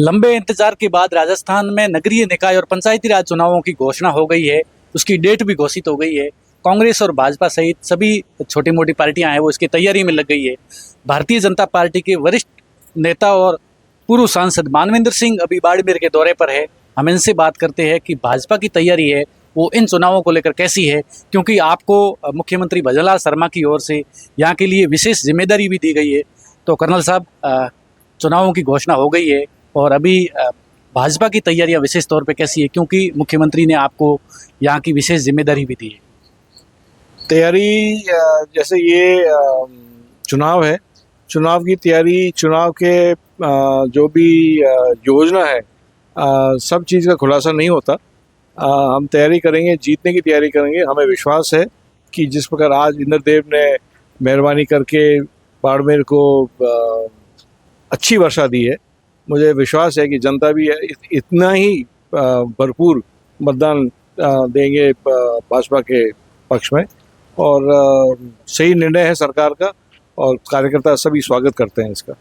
लंबे इंतजार के बाद राजस्थान में नगरीय निकाय और पंचायती राज चुनावों की घोषणा हो गई है। उसकी डेट भी घोषित हो गई है। कांग्रेस और भाजपा सहित सभी छोटी मोटी पार्टियां हैं वो इसकी तैयारी में लग गई है। भारतीय जनता पार्टी के वरिष्ठ नेता और पूर्व सांसद मानवेंद्र सिंह अभी बाड़मेर के दौरे पर है। हम इनसे बात करते हैं कि भाजपा की तैयारी है वो इन चुनावों को लेकर कैसी है, क्योंकि आपको मुख्यमंत्री भजनलाल शर्मा की ओर से यहाँ के लिए विशेष जिम्मेदारी भी दी गई है। तो कर्नल साहब, चुनावों की घोषणा हो गई है और अभी भाजपा की तैयारियां विशेष तौर पे कैसी है, क्योंकि मुख्यमंत्री ने आपको यहाँ की विशेष जिम्मेदारी भी दी है। तैयारी जैसे ये चुनाव है, चुनाव की तैयारी, चुनाव के जो भी योजना है, सब चीज़ का खुलासा नहीं होता। हम तैयारी करेंगे, जीतने की तैयारी करेंगे। हमें विश्वास है कि जिस प्रकार आज इंद्रदेव ने मेहरबानी करके बाड़मेर को अच्छी वर्षा दी है, मुझे विश्वास है कि जनता भी इतना ही भरपूर मतदान देंगे भाजपा के पक्ष में। और सही निर्णय है सरकार का और कार्यकर्ता सभी स्वागत करते हैं इसका।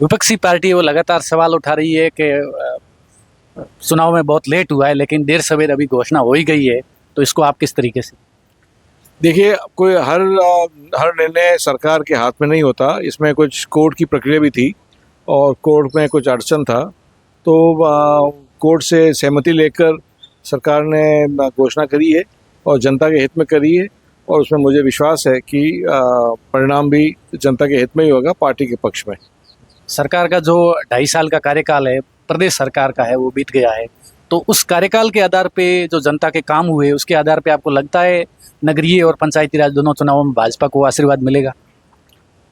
विपक्षी पार्टी वो लगातार सवाल उठा रही है कि चुनाव में बहुत लेट हुआ है, लेकिन देर सवेर अभी घोषणा हो ही गई है। तो इसको आप किस तरीके से देखिए, कोई हर निर्णय सरकार के हाथ में नहीं होता। इसमें कुछ कोर्ट की प्रक्रिया भी थी और कोर्ट में कुछ अड़चन था, तो कोर्ट से सहमति लेकर सरकार ने घोषणा करी है और जनता के हित में करी है। और उसमें मुझे विश्वास है कि परिणाम भी जनता के हित में ही होगा, पार्टी के पक्ष में। सरकार का जो 2.5 साल का कार्यकाल है, प्रदेश सरकार का है, वो बीत गया है। तो उस कार्यकाल के आधार पे जो जनता के काम हुए, उसके आधार पे आपको लगता है नगरीय और पंचायती राज दोनों चुनावों में भाजपा को आशीर्वाद मिलेगा?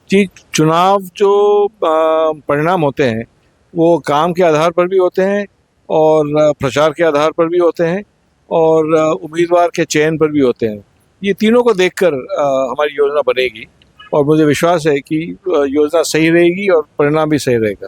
जी, चुनाव जो परिणाम होते हैं वो काम के आधार पर भी होते हैं और प्रचार के आधार पर भी होते हैं और उम्मीदवार के चयन पर भी होते हैं। ये तीनों को देखकर हमारी योजना बनेगी और मुझे विश्वास है कि योजना सही रहेगी और परिणाम भी सही रहेगा।